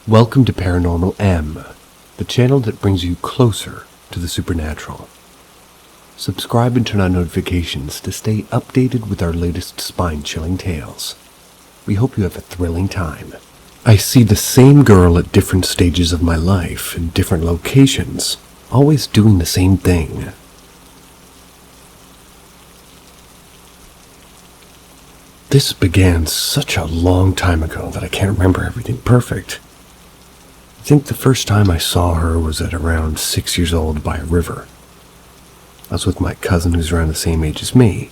Welcome to Paranormal M, the channel that brings you closer to the supernatural. Subscribe and turn on notifications to stay updated with our latest spine-chilling tales. We hope you have a thrilling time. I see the same girl at different stages of my life in different locations, always doing the same thing. This began such a long time ago that I can't remember everything perfect. I think the first time I saw her was at around 6 years old by a river. I was with my cousin who's around the same age as me.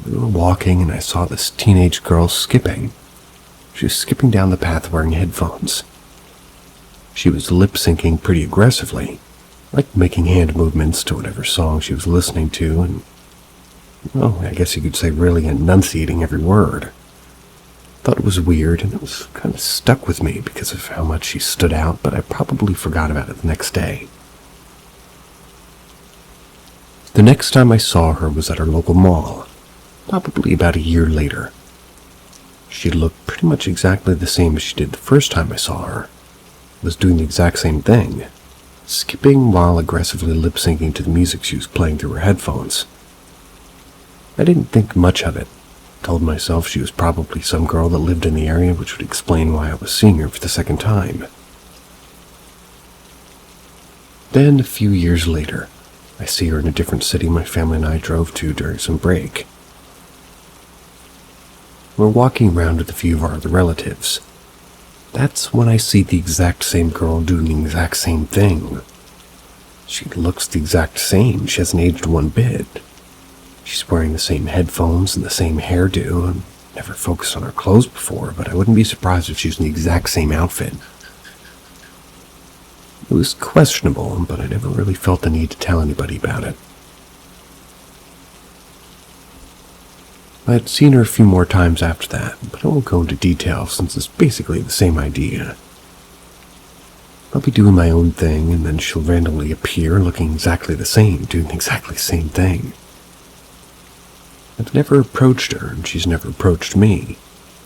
We were walking and I saw this teenage girl skipping. She was skipping down the path wearing headphones. She was lip-syncing pretty aggressively, like making hand movements to whatever song she was listening to and, well, I guess you could say really enunciating every word. Thought it was weird, and it was kind of stuck with me because of how much she stood out, but I probably forgot about it the next day. The next time I saw her was at our local mall, probably about a year later. She looked pretty much exactly the same as she did the first time I saw her. Was doing the exact same thing, skipping while aggressively lip-syncing to the music she was playing through her headphones. I didn't think much of it. Told myself she was probably some girl that lived in the area, which would explain why I was seeing her for the second time. Then, a few years later, I see her in a different city my family and I drove to during some break. We're walking around with a few of our other relatives. That's when I see the exact same girl doing the exact same thing. She looks the exact same. She hasn't aged one bit. She's wearing the same headphones and the same hairdo, and never focused on her clothes before, but I wouldn't be surprised if she was in the exact same outfit. It was questionable, but I never really felt the need to tell anybody about it. I had seen her a few more times after that, but I won't go into detail since it's basically the same idea. I'll be doing my own thing, and then she'll randomly appear looking exactly the same, doing exactly the same thing. I've never approached her, and she's never approached me.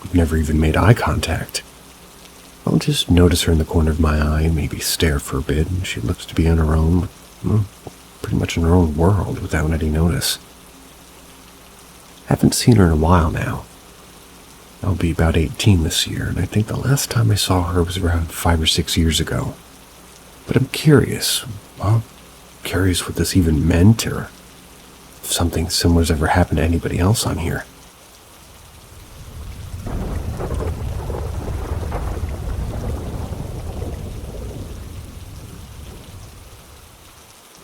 We've never even made eye contact. I'll just notice her in the corner of my eye, maybe stare for a bit, and she looks to be on her own, pretty much in her own world without any notice. Haven't seen her in a while now. I'll be about 18 this year, and I think the last time I saw her was around 5 or 6 years ago. But I'm curious. Curious what this even meant, or if something similar's ever happened to anybody else on here.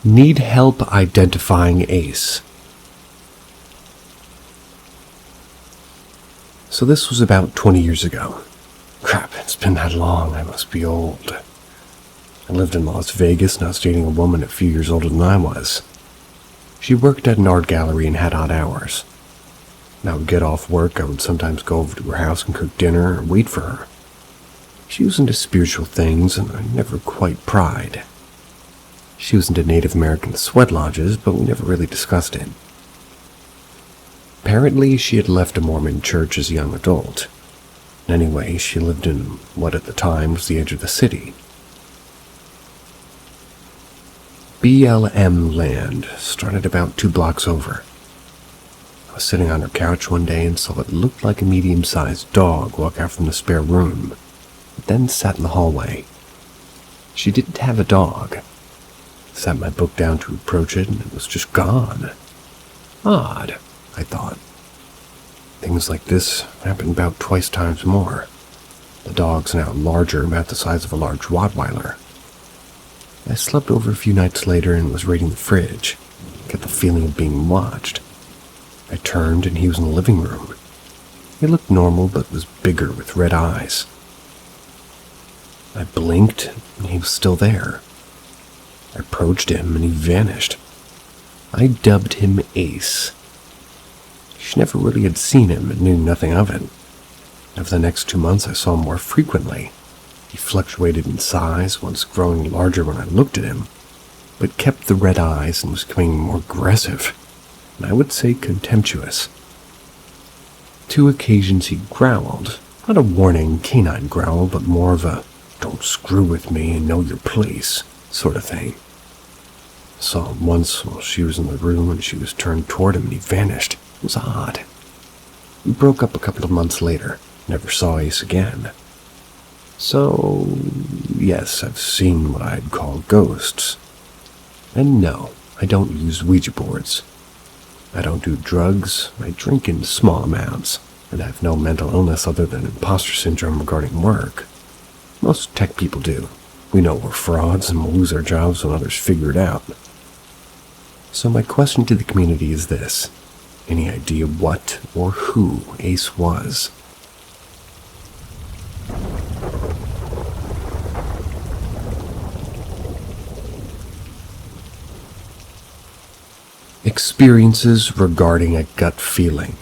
Need help identifying Ace. So this was about 20 years ago. Crap, it's been that long, I must be old. I lived in Las Vegas and I was dating a woman a few years older than I was. She worked at an art gallery and had odd hours. When I would get off work, I would sometimes go over to her house and cook dinner or wait for her. She was into spiritual things, and I never quite pried. She was into Native American sweat lodges, but we never really discussed it. Apparently, she had left a Mormon church as a young adult. Anyway, she lived in what at the time was the edge of the city. BLM land started about 2 blocks over. I was sitting on her couch one day and saw what looked like a medium-sized dog walk out from the spare room, but then sat in the hallway. She didn't have a dog. I sat my book down to approach it, and it was just gone. Odd, I thought. Things like this happen about twice times more. The dog's now larger, about the size of a large Rottweiler. I slept over a few nights later and was raiding the fridge. Got the feeling of being watched. I turned and he was in the living room. He looked normal but was bigger with red eyes. I blinked and he was still there. I approached him and he vanished. I dubbed him Ace. She never really had seen him and knew nothing of it. Over the next 2 months I saw him more frequently. He fluctuated in size, once growing larger when I looked at him, but kept the red eyes and was becoming more aggressive, and I would say contemptuous. 2 occasions he growled, not a warning canine growl, but more of a don't screw with me and know your place, sort of thing. Saw him once while she was in the room and she was turned toward him and he vanished. It was odd. We broke up a couple of months later. Never saw Ace again. So, yes, I've seen what I'd call ghosts. And no, I don't use Ouija boards. I don't do drugs. I drink in small amounts. And I have no mental illness other than imposter syndrome regarding work. Most tech people do. We know we're frauds and we'll lose our jobs when others figure it out. So my question to the community is this. Any idea what or who Ace was? Experiences regarding a gut feeling.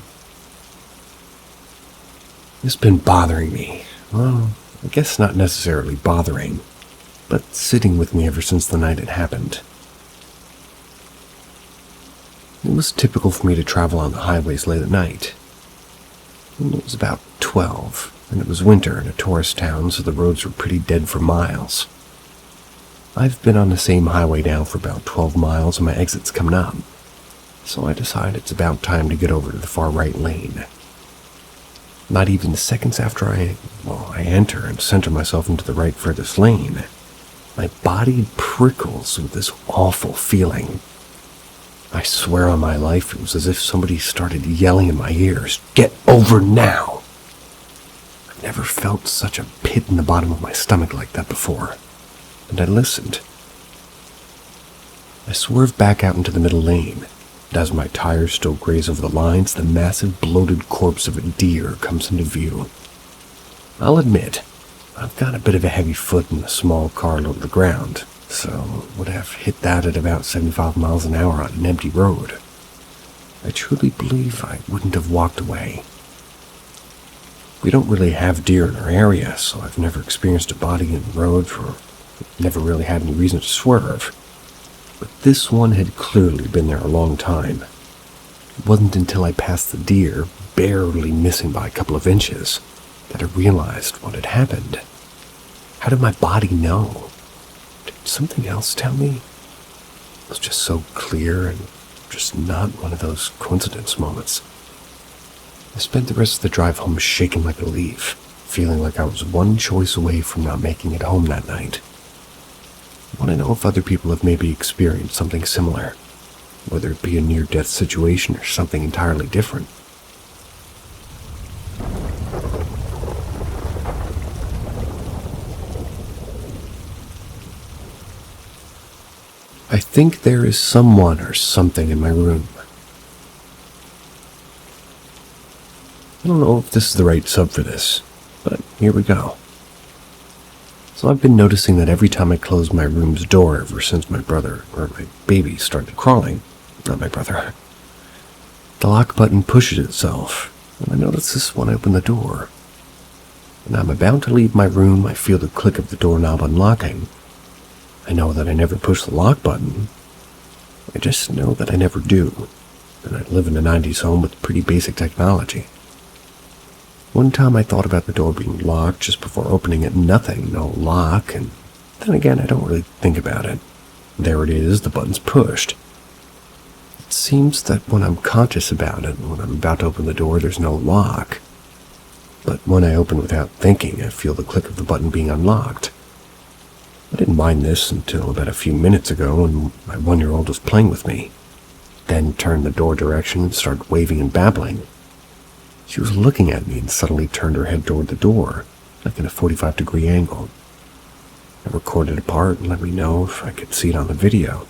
It's been bothering me. Well, I guess not necessarily bothering, but sitting with me ever since the night it happened. It was typical for me to travel on the highways late at night. It was about 12, and it was winter in a tourist town, so the roads were pretty dead for miles. I've been on the same highway now for about 12 miles, and my exit's coming up, so I decide it's about time to get over to the far right lane. Not even seconds after I enter and center myself into the right furthest lane, my body prickles with this awful feeling. I swear on my life it was as if somebody started yelling in my ears, "Get over now!" I've never felt such a pit in the bottom of my stomach like that before, and I listened. I swerved back out into the middle lane, and as my tires still graze over the lines, the massive bloated corpse of a deer comes into view. I'll admit, I've got a bit of a heavy foot in a small car low to the ground, so would have hit that at about 75 miles an hour on an empty road. I truly believe I wouldn't have walked away. We don't really have deer in our area, so I've never experienced a body in the road or never really had any reason to swerve. But this one had clearly been there a long time. It wasn't until I passed the deer, barely missing by a couple of inches, that I realized what had happened. How did my body know? Did something else tell me? It was just so clear and just not one of those coincidence moments. I spent the rest of the drive home shaking like a leaf, feeling like I was one choice away from not making it home that night. I want to know if other people have maybe experienced something similar, whether it be a near-death situation or something entirely different. I think there is someone or something in my room. I don't know if this is the right sub for this, but here we go. So I've been noticing that every time I close my room's door ever since my baby started crawling, not my brother, the lock button pushes itself, and I notice this when I open the door. When I'm about to leave my room, I feel the click of the doorknob unlocking. I know that I never push the lock button. I just know that I never do, and I live in a 90s home with pretty basic technology. One time I thought about the door being locked just before opening it, nothing, no lock, and then again I don't really think about it. There it is, the button's pushed. It seems that when I'm conscious about it, when I'm about to open the door, there's no lock. But when I open without thinking, I feel the click of the button being unlocked. I didn't mind this until about a few minutes ago when my 1-year-old was playing with me, then turned the door direction and started waving and babbling. She was looking at me and suddenly turned her head toward the door, like in a 45-degree angle. I recorded a part and let me know if I could see it on the video.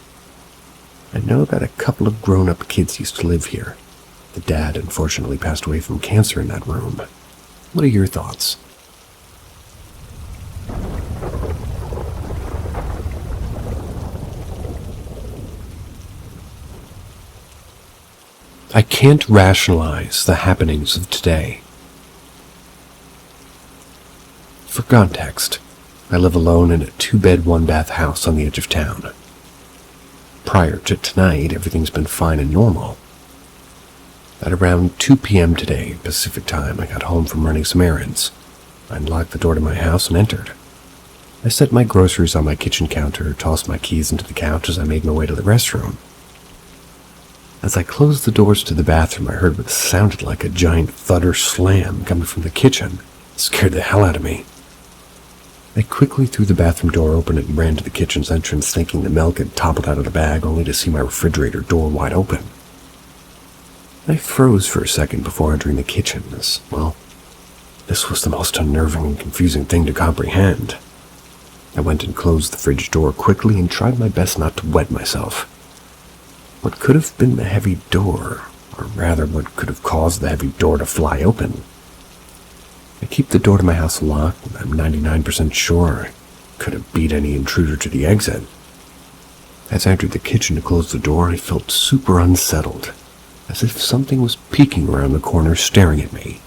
I know that a couple of grown-up kids used to live here. The dad unfortunately passed away from cancer in that room. What are your thoughts? I can't rationalize the happenings of today. For context, I live alone in a 2-bed, 1-bath house on the edge of town. Prior to tonight, everything's been fine and normal. At around 2 p.m. today, Pacific time, I got home from running some errands. I unlocked the door to my house and entered. I set my groceries on my kitchen counter, tossed my keys into the couch as I made my way to the restroom. As I closed the doors to the bathroom, I heard what sounded like a giant thud or slam coming from the kitchen. It scared the hell out of me. I quickly threw the bathroom door open and ran to the kitchen's entrance, thinking the milk had toppled out of the bag, only to see my refrigerator door wide open. I froze for a second before entering the kitchen, as, well, this was the most unnerving and confusing thing to comprehend. I went and closed the fridge door quickly and tried my best not to wet myself. What could have been the heavy door, or rather what could have caused the heavy door to fly open? I keep the door to my house locked, and I'm 99% sure I could have beat any intruder to the exit. As I entered the kitchen to close the door, I felt super unsettled, as if something was peeking around the corner staring at me.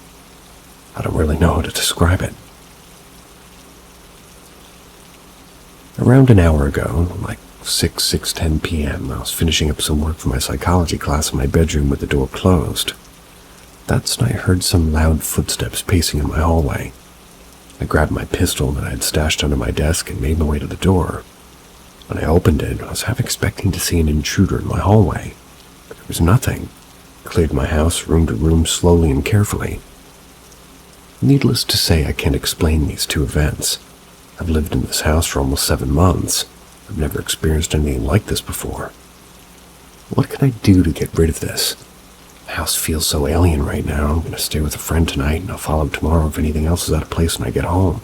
I don't really know how to describe it. Around an hour ago, like 6:10 p.m., I was finishing up some work for my psychology class in my bedroom with the door closed. That's when I heard some loud footsteps pacing in my hallway. I grabbed my pistol that I had stashed under my desk and made my way to the door. When I opened it, I was half expecting to see an intruder in my hallway, but there was nothing. I cleared my house room to room slowly and carefully. Needless to say, I can't explain these two events. I've lived in this house for almost 7 months. I've never experienced anything like this before. What can I do to get rid of this? The house feels so alien right now. I'm going to stay with a friend tonight, and I'll follow up tomorrow if anything else is out of place when I get home.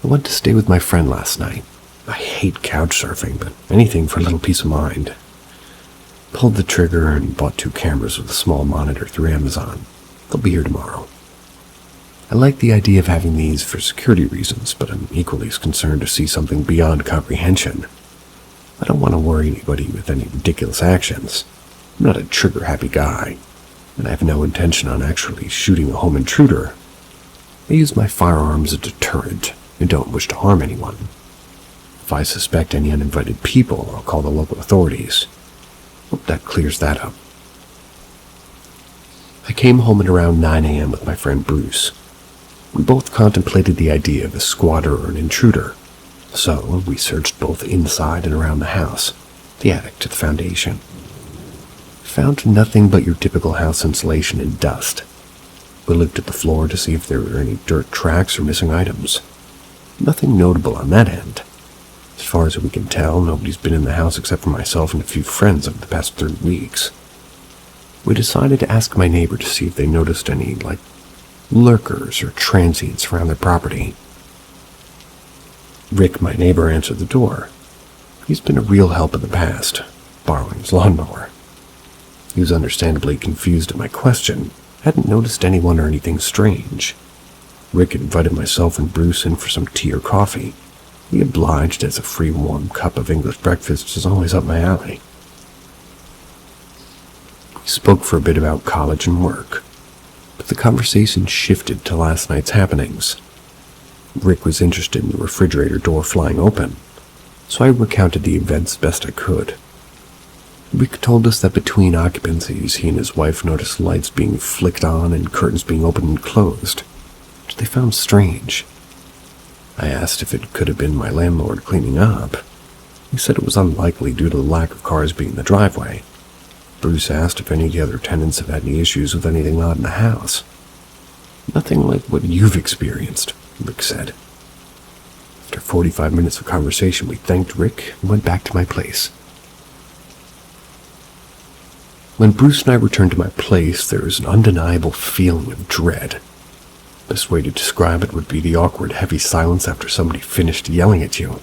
I went to stay with my friend last night. I hate couch surfing, but anything for a little peace of mind. Pulled the trigger and bought 2 cameras with a small monitor through Amazon. They'll be here tomorrow. I like the idea of having these for security reasons, but I'm equally as concerned to see something beyond comprehension. I don't want to worry anybody with any ridiculous actions. I'm not a trigger-happy guy, and I have no intention on actually shooting a home intruder. I use my firearm as a deterrent and don't wish to harm anyone. If I suspect any uninvited people, I'll call the local authorities. Hope that clears that up. I came home at around 9 a.m. with my friend Bruce. We both contemplated the idea of a squatter or an intruder, so we searched both inside and around the house, the attic to the foundation. Found nothing but your typical house insulation and dust. We looked at the floor to see if there were any dirt tracks or missing items. Nothing notable on that end. As far as we can tell, nobody's been in the house except for myself and a few friends over the past 3 weeks. We decided to ask my neighbor to see if they noticed any, lurkers or transients around their property. Rick, my neighbor, answered the door. He's been a real help in the past, borrowing his lawnmower. He was understandably confused at my question, hadn't noticed anyone or anything strange. Rick had invited myself and Bruce in for some tea or coffee. He obliged, as a free warm cup of English breakfast is always up my alley. We spoke for a bit about college and work, but the conversation shifted to last night's happenings. Rick was interested in the refrigerator door flying open, so I recounted the events best I could. Rick told us that between occupancies, he and his wife noticed lights being flicked on and curtains being opened and closed, which they found strange. I asked if it could have been my landlord cleaning up. He said it was unlikely due to the lack of cars being in the driveway. Bruce asked if any of the other tenants have had any issues with anything odd in the house. Nothing like what you've experienced, Rick said. After 45 minutes of conversation, we thanked Rick and went back to my place. When Bruce and I returned to my place, there was an undeniable feeling of dread. Best way to describe it would be the awkward, heavy silence after somebody finished yelling at you.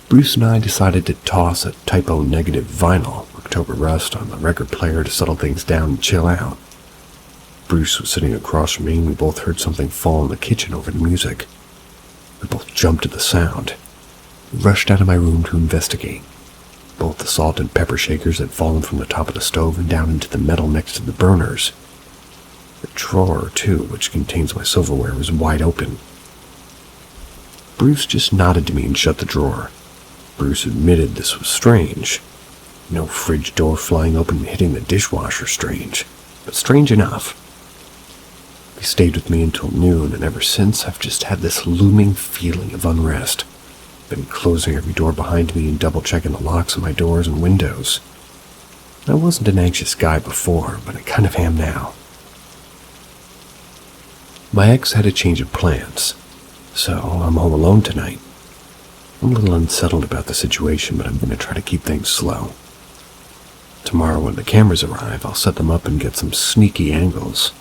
Bruce and I decided to toss a typo-negative vinyl, October Rust, on the record player to settle things down and chill out. Bruce was sitting across from me, and we both heard something fall in the kitchen over the music. We both jumped at the sound. We rushed out of my room to investigate. Both the salt and pepper shakers had fallen from the top of the stove and down into the metal next to the burners. The drawer, too, which contains my silverware, was wide open. Bruce just nodded to me and shut the drawer. Bruce admitted this was strange. No fridge door flying open and hitting the dishwasher strange, but strange enough. We He stayed with me until noon, and ever since I've just had this looming feeling of unrest. Been closing every door behind me and double-checking the locks on my doors and windows. I wasn't an anxious guy before, but I kind of am now. My ex had a change of plans, so I'm home alone tonight. I'm a little unsettled about the situation, but I'm going to try to keep things slow. Tomorrow when the cameras arrive, I'll set them up and get some sneaky angles.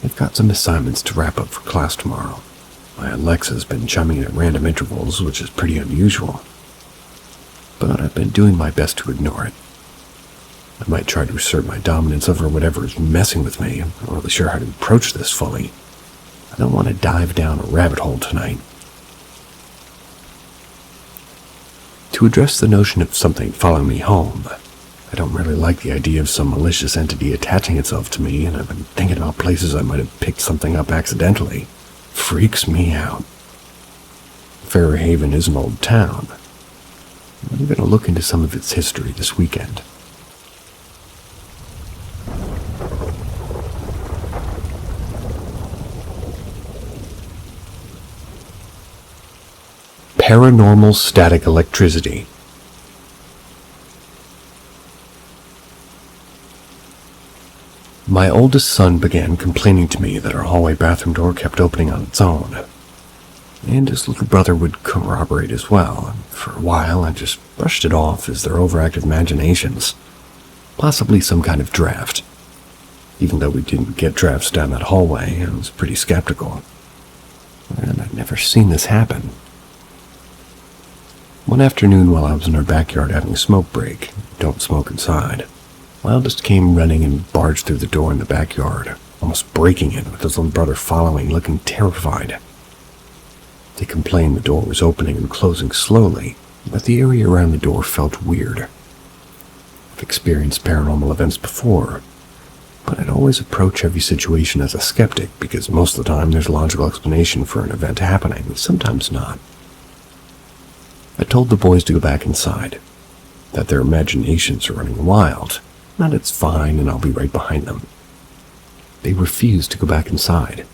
I've got some assignments to wrap up for class tomorrow. My Alexa's been chumming in at random intervals, which is pretty unusual. But I've been doing my best to ignore it. I might try to assert my dominance over whatever is messing with me. I'm not really sure how to approach this fully. I don't want to dive down a rabbit hole tonight. To address the notion of something following me home, I don't really like the idea of some malicious entity attaching itself to me, and I've been thinking about places I might have picked something up accidentally. Freaks me out. Fairhaven is an old town. I'm going to look into some of its history this weekend. Paranormal static electricity. My oldest son began complaining to me that our hallway bathroom door kept opening on its own, and his little brother would corroborate as well. For a while, I just brushed it off as their overactive imaginations, possibly some kind of draft. Even though we didn't get drafts down that hallway, I was pretty skeptical, and I'd never seen this happen. One afternoon while I was in our backyard having a smoke break, don't smoke inside, my eldest came running and barged through the door in the backyard, almost breaking it with his little brother following, looking terrified. They complained the door was opening and closing slowly, but the area around the door felt weird. I've experienced paranormal events before, but I'd always approach every situation as a skeptic because most of the time there's a logical explanation for an event happening, sometimes not. I told the boys to go back inside, that their imaginations are running wild, and it's fine and I'll be right behind them. They refused to go back inside,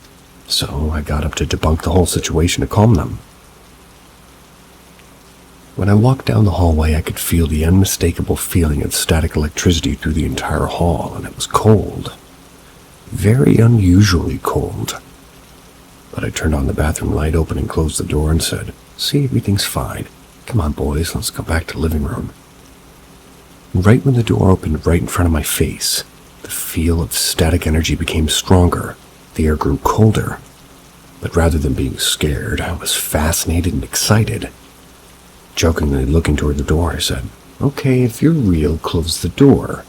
so I got up to debunk the whole situation to calm them. When I walked down the hallway, I could feel the unmistakable feeling of static electricity through the entire hall, and it was cold. Very unusually cold. But I turned on the bathroom light, opened and closed the door, and said, "See, everything's fine. Come on, boys, let's go back to the living room." Right when the door opened right in front of my face, the feel of static energy became stronger. The air grew colder. But rather than being scared, I was fascinated and excited. Jokingly looking toward the door, I said, "Okay, if you're real, close the door."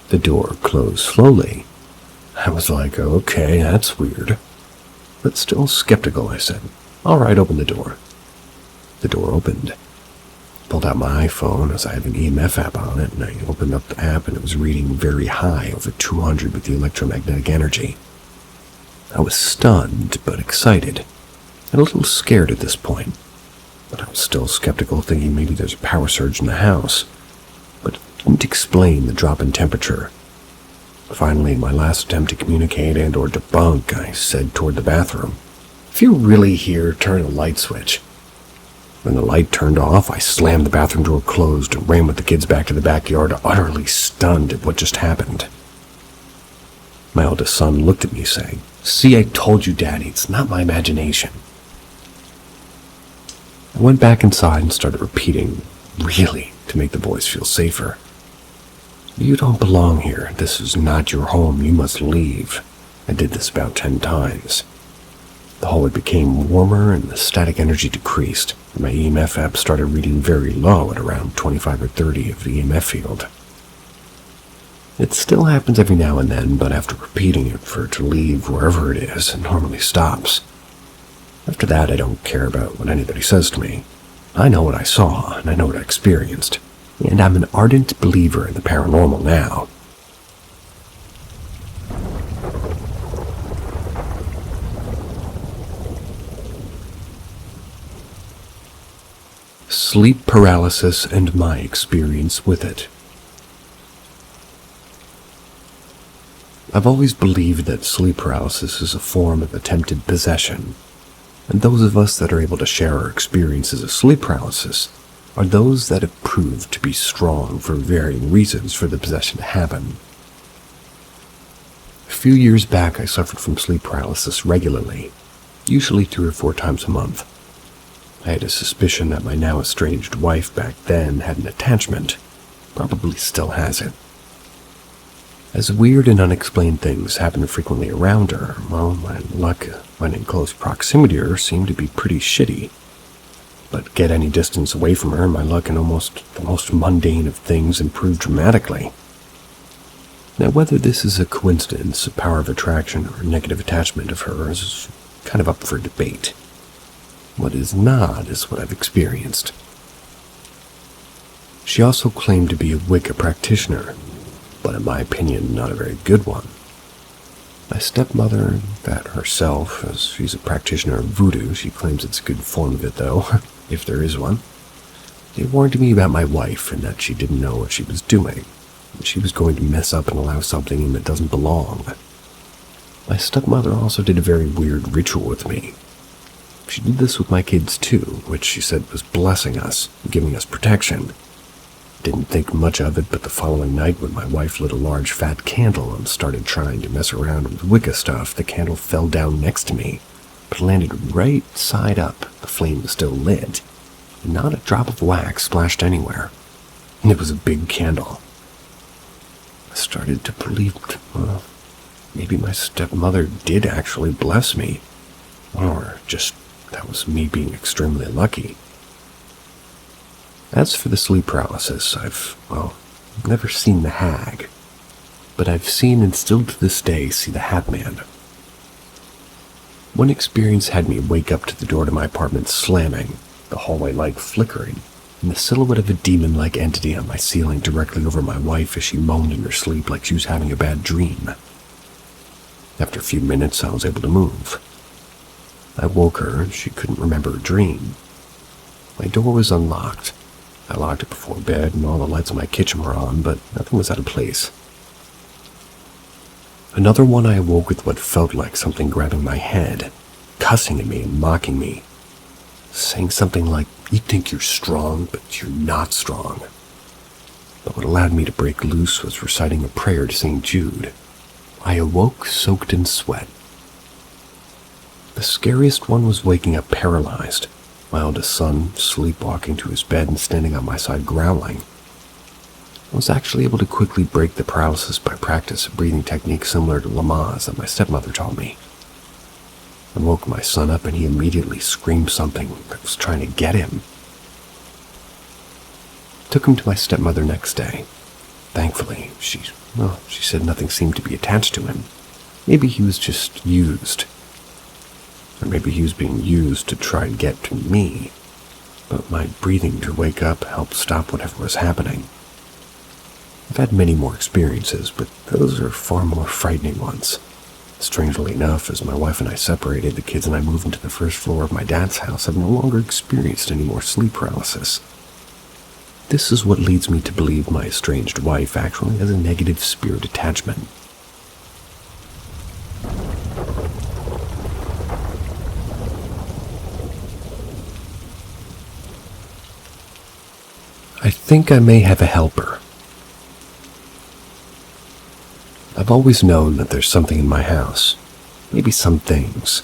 The door closed slowly. I was like, "Okay, that's weird." But still skeptical, I said, "All right, open the door." The door opened. Pulled out my iPhone as I have an EMF app on it, and I opened up the app and it was reading very high, over 200 with the electromagnetic energy. I was stunned but excited, and a little scared at this point, but I was still skeptical, thinking maybe there's a power surge in the house, but it didn't explain the drop in temperature. Finally, in my last attempt to communicate and or debunk, I said toward the bathroom, "If you're really here, turn the light switch." When the light turned off, I slammed the bathroom door closed and ran with the kids back to the backyard, utterly stunned at what just happened. My oldest son looked at me saying, "See, I told you, Daddy, it's not my imagination." I went back inside and started repeating, "Really," to make the boys feel safer. "You don't belong here. This is not your home. You must leave." I did this about 10 times. The hallway became warmer and the static energy decreased. My EMF app started reading very low at around 25 or 30 of the EMF field. It still happens every now and then, but after repeating it for it to leave wherever it is, it normally stops. After that, I don't care about what anybody says to me. I know what I saw, and I know what I experienced, and I'm an ardent believer in the paranormal now. Sleep paralysis and my experience with it. I've always believed that sleep paralysis is a form of attempted possession, and those of us that are able to share our experiences of sleep paralysis are those that have proved to be strong for varying reasons for the possession to happen. A few years back, I suffered from sleep paralysis regularly, usually 3 or 4 times a month. I had a suspicion that my now estranged wife back then had an attachment, probably still has it. As weird and unexplained things happened frequently around her, well, my luck when in close proximity to her seemed to be pretty shitty. But get any distance away from her, my luck in almost the most mundane of things improved dramatically. Now, whether this is a coincidence, a power of attraction, or a negative attachment of hers is kind of up for debate. What is not is what I've experienced. She also claimed to be a Wicca practitioner, but in my opinion, not a very good one. My stepmother, that herself, as she's a practitioner of voodoo, she claims it's a good form of it though, if there is one. They warned me about my wife and that she didn't know what she was doing, and she was going to mess up and allow something in that doesn't belong. My stepmother also did a very weird ritual with me. She did this with my kids too, which she said was blessing us, giving us protection. Didn't think much of it, but the following night when my wife lit a large fat candle and started trying to mess around with Wicca stuff, the candle fell down next to me, but landed right side up. The flame was still lit, and not a drop of wax splashed anywhere. And it was a big candle. I started to believe, well, maybe my stepmother did actually bless me, or just that was me being extremely lucky. As for the sleep paralysis, I've never seen the hag, but I've seen and still to this day see the Hat Man. One experience had me wake up to the door to my apartment slamming, the hallway light flickering, and the silhouette of a demon-like entity on my ceiling directly over my wife as she moaned in her sleep like she was having a bad dream. After a few minutes, I was able to move. I woke her, and she couldn't remember her dream. My door was unlocked. I locked it before bed, and all the lights in my kitchen were on, but nothing was out of place. Another one, I awoke with what felt like something grabbing my head, cussing at me and mocking me, saying something like, "You think you're strong, but you're not strong." But what allowed me to break loose was reciting a prayer to St. Jude. I awoke soaked in sweat. The scariest one was waking up paralyzed, my eldest son sleepwalking to his bed and standing on my side growling. I was actually able to quickly break the paralysis by practice a breathing technique similar to Lamaze that my stepmother taught me. I woke my son up and he immediately screamed something that was trying to get him. Took him to my stepmother next day. Thankfully, she said nothing seemed to be attached to him. Maybe he was just used. Or maybe he was being used to try and get to me. But my breathing to wake up helped stop whatever was happening. I've had many more experiences, but those are far more frightening ones. Strangely enough, as my wife and I separated, the kids and I moved into the first floor of my dad's house, I've no longer experienced any more sleep paralysis. This is what leads me to believe my estranged wife actually has a negative spirit attachment. I think I may have a helper. I've always known that there's something in my house, maybe some things.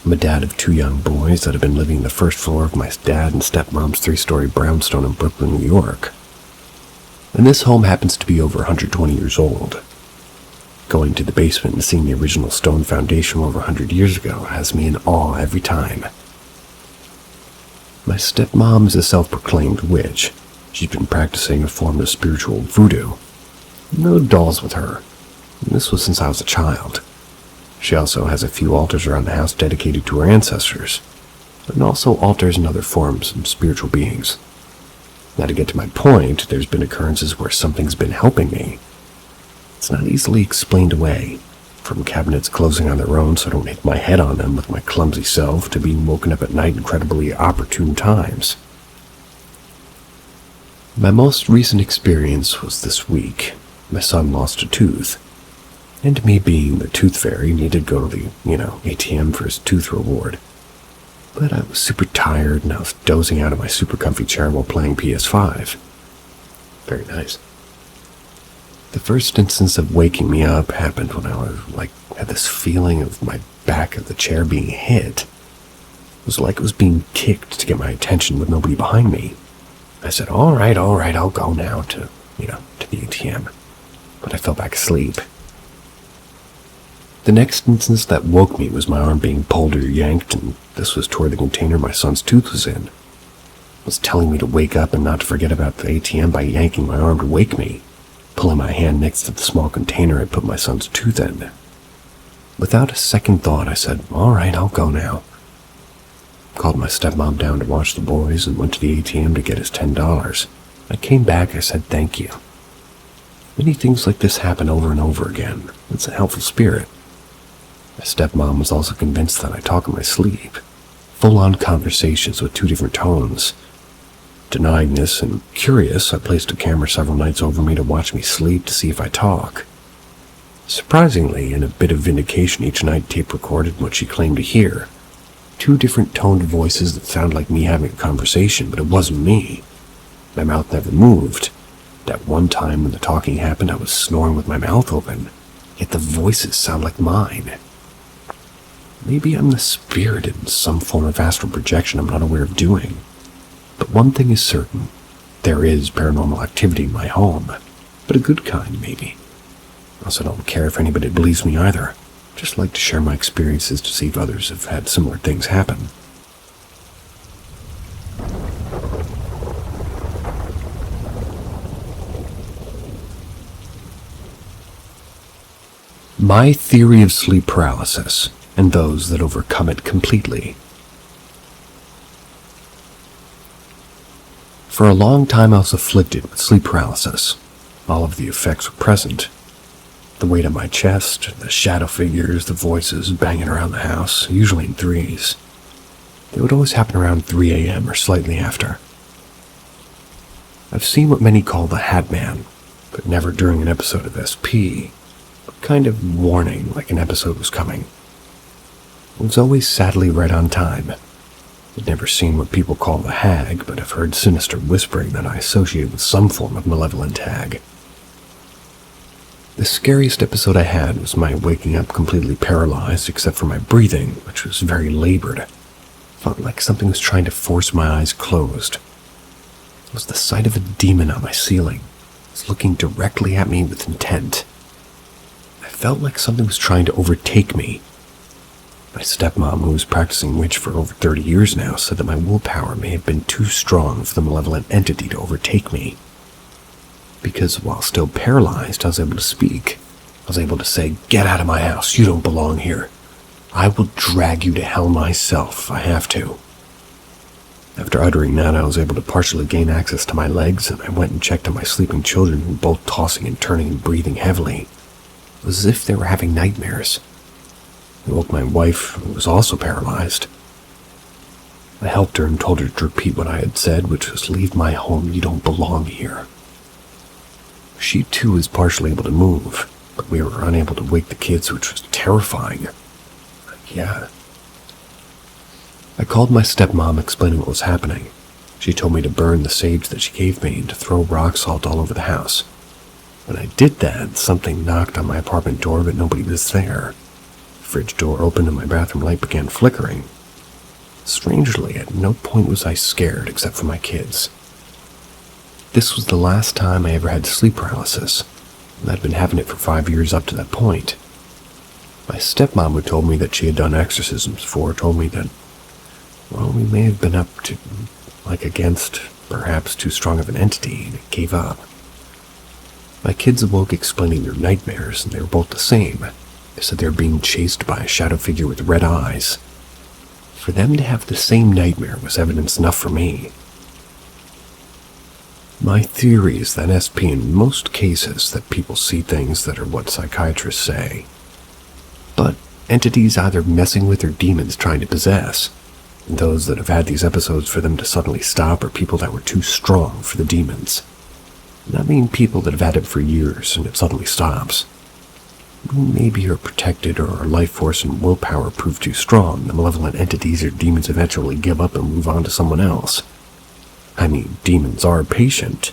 I'm a dad of 2 young boys that have been living in the first floor of my dad and stepmom's 3-story brownstone in Brooklyn, New York. And this home happens to be over 120 years old. Going to the basement and seeing the original stone foundation over 100 years ago has me in awe every time. My stepmom is a self-proclaimed witch. She's been practicing a form of spiritual voodoo. No dolls with her. And this was since I was a child. She also has a few altars around the house dedicated to her ancestors, and also altars and other forms of spiritual beings. Now to get to my point, there's been occurrences where something's been helping me. It's not easily explained away, from cabinets closing on their own so I don't hit my head on them with my clumsy self, to being woken up at night incredibly opportune times. My most recent experience was this week. My son lost a tooth. And me being the tooth fairy needed to go to the, ATM for his tooth reward. But I was super tired and I was dozing out of my super comfy chair while playing PS5. Very nice. The first instance of waking me up happened when I was, had this feeling of my back of the chair being hit. It was like it was being kicked to get my attention with nobody behind me. I said, all right, I'll go now to the ATM. But I fell back asleep. The next instance that woke me was my arm being pulled or yanked, and this was toward the container my son's tooth was in. It was telling me to wake up and not to forget about the ATM by yanking my arm to wake me, pulling my hand next to the small container I put my son's tooth in. Without a second thought, I said, all right, I'll go now. Called my stepmom down to watch the boys and went to the ATM to get his $10. I came back, I said thank you. Many things like this happen over and over again. It's a helpful spirit. My stepmom was also convinced that I talk in my sleep. Full-on conversations with two different tones. Denying this and curious, I placed a camera several nights over me to watch me sleep to see if I talk. Surprisingly, in a bit of vindication each night, tape recorded what she claimed to hear. Two different toned voices that sound like me having a conversation, but it wasn't me. My mouth never moved. At one time when the talking happened, I was snoring with my mouth open, yet the voices sound like mine. Maybe I'm the spirit in some form of astral projection I'm not aware of doing. But one thing is certain, there is paranormal activity in my home, but a good kind, maybe. Also don't care if anybody believes me either. Just like to share my experiences to see if others have had similar things happen. My theory of sleep paralysis, and those that overcome it completely. For a long time I was afflicted with sleep paralysis. All of the effects were present. The weight on my chest, the shadow figures, the voices banging around the house, usually in threes. They would always happen around 3 a.m. or slightly after. I've seen what many call the Hat Man, but never during an episode of SP. Kind of warning, like an episode was coming. It was always sadly right on time. I'd never seen what people call the Hag, but I've heard sinister whispering that I associate with some form of malevolent hag. The scariest episode I had was my waking up completely paralyzed except for my breathing, which was very labored. Felt like something was trying to force my eyes closed. It was the sight of a demon on my ceiling. It was looking directly at me with intent. I felt like something was trying to overtake me. My stepmom, who was practicing witch for over 30 years now, said that my willpower may have been too strong for the malevolent entity to overtake me. Because while still paralyzed, I was able to speak. I was able to say, "Get out of my house, you don't belong here. I will drag you to hell myself if I have to." After uttering that, I was able to partially gain access to my legs, and I went and checked on my sleeping children, who were both tossing and turning and breathing heavily. It was as if they were having nightmares. I woke my wife, who was also paralyzed. I helped her and told her to repeat what I had said, which was, "Leave my home, you don't belong here." She too was partially able to move, but we were unable to wake the kids, which was terrifying. Yeah. I called my stepmom explaining what was happening. She told me to burn the sage that she gave me and to throw rock salt all over the house. When I did that, something knocked on my apartment door, but nobody was there. The fridge door opened and my bathroom light began flickering. Strangely, at no point was I scared except for my kids. This was the last time I ever had sleep paralysis, and I'd been having it for 5 years up to that point. My stepmom, who told me that she had done exorcisms before, told me that, well, we may have been up to, against perhaps too strong of an entity, and it gave up. My kids awoke explaining their nightmares, and they were both the same. They said they were being chased by a shadow figure with red eyes. For them to have the same nightmare was evidence enough for me. My theory is that SP in most cases that people see things that are what psychiatrists say. But entities either messing with or demons trying to possess. And those that have had these episodes for them to suddenly stop are people that were too strong for the demons. And I mean people that have had it for years and it suddenly stops. Maybe you're protected or our life force and willpower prove too strong. The malevolent entities or demons eventually give up and move on to someone else. I mean, demons are patient.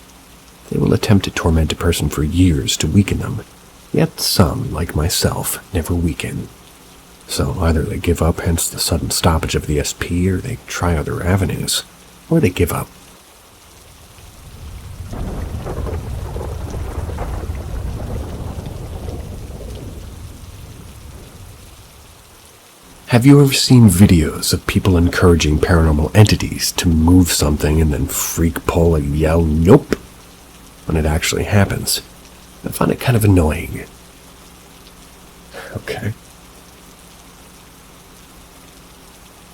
They will attempt to torment a person for years to weaken them. Yet some, like myself, never weaken. So either they give up, hence the sudden stoppage of the SP, or they try other avenues, or they give up. Have you ever seen videos of people encouraging paranormal entities to move something and then freak pull and yell, "Nope," when it actually happens? I find it kind of annoying. Okay.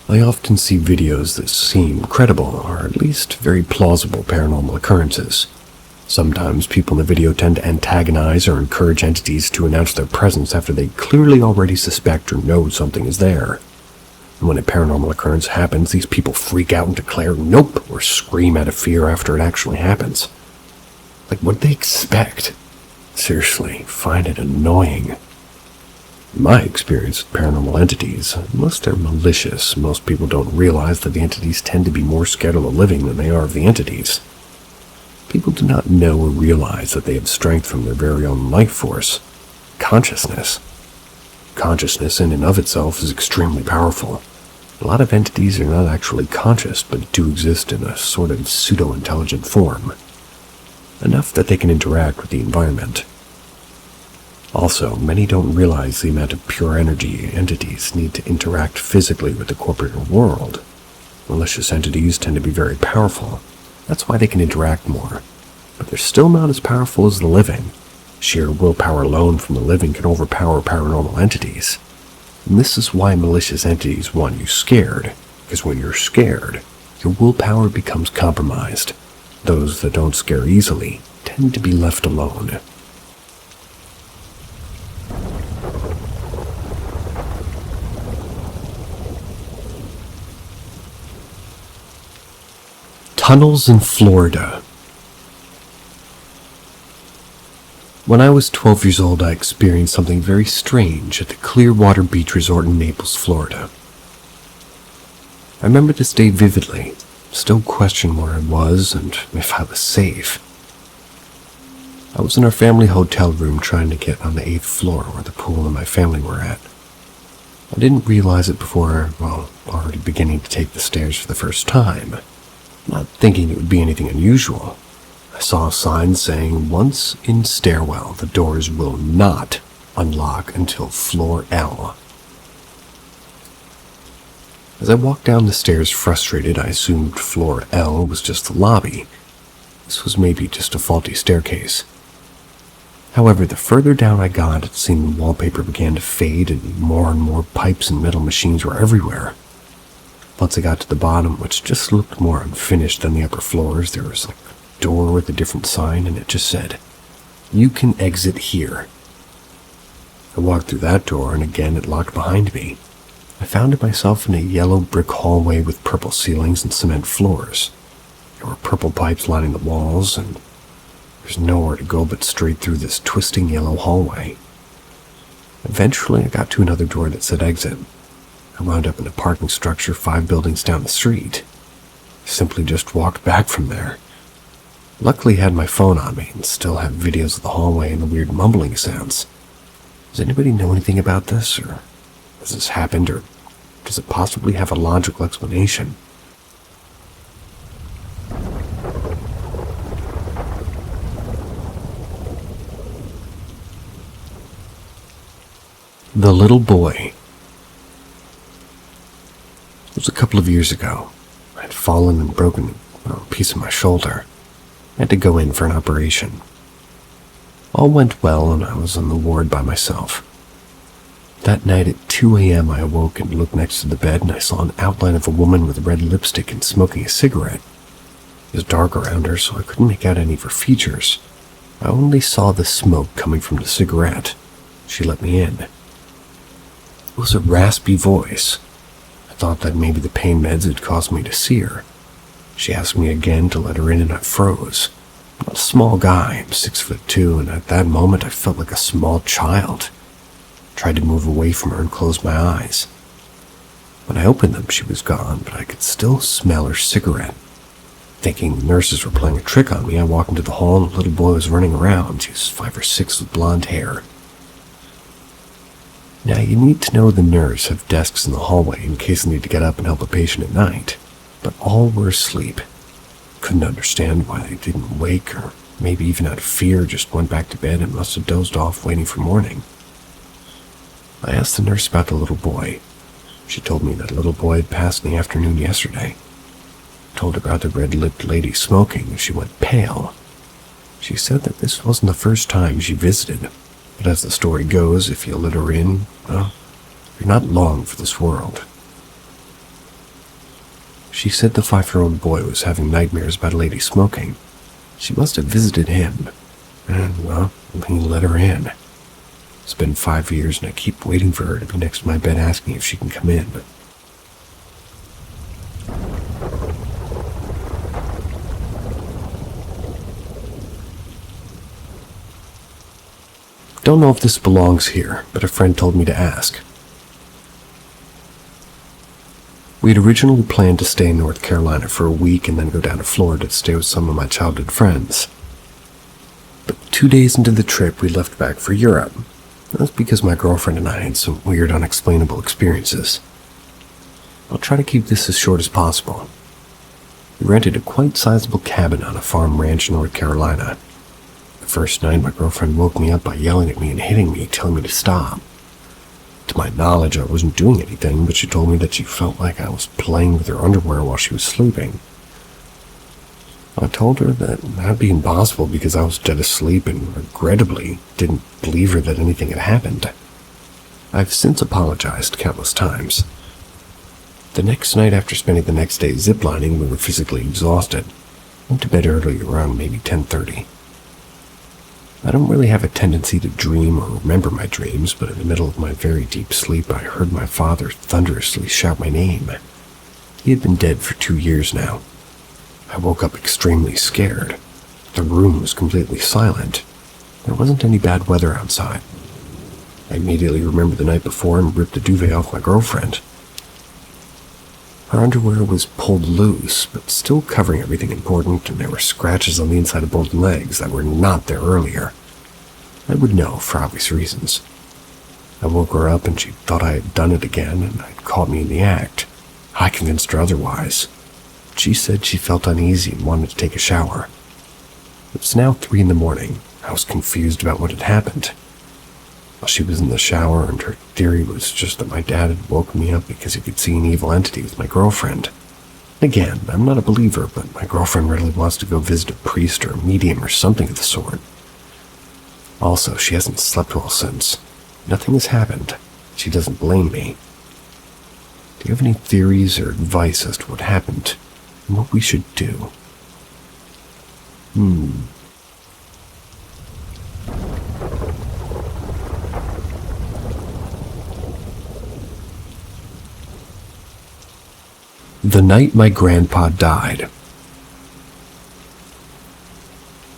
I often see videos that seem credible, or at least very plausible paranormal occurrences. Sometimes people in the video tend to antagonize or encourage entities to announce their presence after they clearly already suspect or know something is there. And when a paranormal occurrence happens, these people freak out and declare "nope" or scream out of fear after it actually happens. Like, what do they expect? Seriously, find it annoying. In my experience with paranormal entities, most are malicious. Most people don't realize that the entities tend to be more scared of the living than they are of the entities. People do not know or realize that they have strength from their very own life force, consciousness. Consciousness in and of itself is extremely powerful. A lot of entities are not actually conscious, but do exist in a sort of pseudo-intelligent form. Enough that they can interact with the environment. Also, many don't realize the amount of pure energy entities need to interact physically with the corporate world. Malicious entities tend to be very powerful. That's why they can interact more. But they're still not as powerful as the living. Sheer willpower alone from the living can overpower paranormal entities. And this is why malicious entities want you scared, because when you're scared, your willpower becomes compromised. Those that don't scare easily tend to be left alone. Tunnels in Florida. When I was 12 years old, I experienced something very strange at the Clearwater Beach Resort in Naples, Florida. I remember this day vividly, still question where I was and if I was safe. I was in our family hotel room trying to get on the 8th floor where the pool and my family were at. I didn't realize it before, already beginning to take the stairs for the first time. Not thinking it would be anything unusual. I saw a sign saying, "Once in stairwell, the doors will not unlock until floor L." As I walked down the stairs frustrated, I assumed floor L was just the lobby. This was maybe just a faulty staircase. However, the further down I got, it seemed the wallpaper began to fade and more pipes and metal machines were everywhere. Once I got to the bottom, which just looked more unfinished than the upper floors, there was like a door with a different sign, and it just said, "You can exit here." I walked through that door, and again it locked behind me. I found myself in a yellow brick hallway with purple ceilings and cement floors. There were purple pipes lining the walls, and there's nowhere to go but straight through this twisting yellow hallway. Eventually, I got to another door that said exit. I wound up in a parking structure 5 buildings down the street. I simply just walked back from there. Luckily, I had my phone on me and still have videos of the hallway and the weird mumbling sounds. Does anybody know anything about this, or has this happened, or does it possibly have a logical explanation? The Little Boy. It was a couple of years ago. I had fallen and broken a piece of my shoulder. I had to go in for an operation. All went well, and I was on the ward by myself. That night at 2 a.m. I awoke and looked next to the bed, and I saw an outline of a woman with red lipstick and smoking a cigarette. It was dark around her, so I couldn't make out any of her features. I only saw the smoke coming from the cigarette. She let me in. It was a raspy voice. I thought that maybe the pain meds had caused me to see her. She asked me again to let her in, and I froze. I'm not a small guy, I'm 6'2", and at that moment I felt like a small child. tried to move away from her and closed my eyes. When I opened them, she was gone, but I could still smell her cigarette. Thinking the nurses were playing a trick on me, I walked into the hall and a little boy was running around. He was 5 or 6 with blonde hair. Now, you need to know the nerves have desks in the hallway in case they need to get up and help a patient at night, but all were asleep. Couldn't understand why they didn't wake, or maybe even out of fear just went back to bed and must have dozed off waiting for morning. I asked the nurse about the little boy. She told me that little boy had passed in the afternoon yesterday. Told her about the red-lipped lady smoking, and she went pale. She said that this wasn't the first time she visited, but as the story goes, if you let her in, well, you're not long for this world. She said the 5-year-old boy was having nightmares about a lady smoking. She must have visited him, and, well, he let her in. It's been 5 years, and I keep waiting for her to be next to my bed asking if she can come in. Don't know if this belongs here, but a friend told me to ask. We had originally planned to stay in North Carolina for a week and then go down to Florida to stay with some of my childhood friends. But 2 days into the trip, we left back for Europe. That's because my girlfriend and I had some weird, unexplainable experiences. I'll try to keep this as short as possible. We rented a quite sizable cabin on a farm ranch in North Carolina. The first night, my girlfriend woke me up by yelling at me and hitting me, telling me to stop. To my knowledge, I wasn't doing anything, but she told me that she felt like I was playing with her underwear while she was sleeping. I told her that that'd be impossible because I was dead asleep and regrettably didn't believe her that anything had happened. I've since apologized countless times. The next night, after spending the next day ziplining, we were physically exhausted. Went to bed early, around maybe 10:30. I don't really have a tendency to dream or remember my dreams, but in the middle of my very deep sleep, I heard my father thunderously shout my name. He had been dead for 2 years now. I woke up extremely scared. The room was completely silent. There wasn't any bad weather outside. I immediately remembered the night before and ripped the duvet off my girlfriend. Her underwear was pulled loose, but still covering everything important, and there were scratches on the inside of both legs that were not there earlier. I would know for obvious reasons. I woke her up and she thought I had done it again and had caught me in the act. I convinced her otherwise. She said she felt uneasy and wanted to take a shower. It was now 3 a.m. I was confused about what had happened. Well, she was in the shower, and her theory was just that my dad had woken me up because he could see an evil entity with my girlfriend. Again, I'm not a believer, but my girlfriend really wants to go visit a priest or a medium or something of the sort. Also, she hasn't slept well since. Nothing has happened. She doesn't blame me. Do you have any theories or advice as to what happened and what we should do? The night my grandpa died.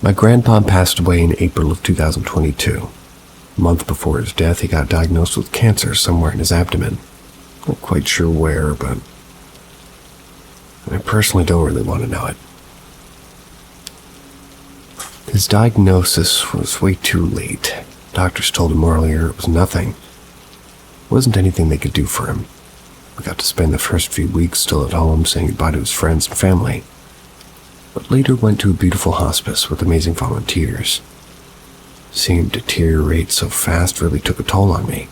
My grandpa passed away in April of 2022. A month before his death, he got diagnosed with cancer somewhere in his abdomen. Not quite sure where, but I personally don't really want to know it. His diagnosis was way too late. Doctors told him earlier it was nothing. It wasn't anything they could do for him. We got to spend the first few weeks still at home saying goodbye to his friends and family, but later went to a beautiful hospice with amazing volunteers. Seeing him deteriorate so fast really took a toll on me,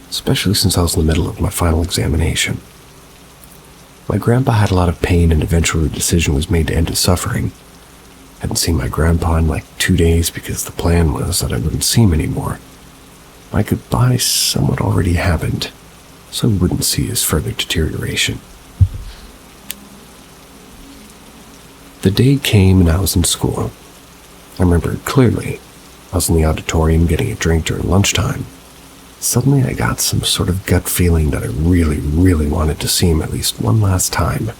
especially since I was in the middle of my final examination. My grandpa had a lot of pain and eventually the decision was made to end his suffering. Hadn't seen my grandpa in like 2 days because the plan was that I wouldn't see him anymore. My goodbye somewhat already happened, so I wouldn't see his further deterioration. The day came and I was in school. I remember it clearly. I was in the auditorium getting a drink during lunchtime. Suddenly I got some sort of gut feeling that I really wanted to see him at least one last time.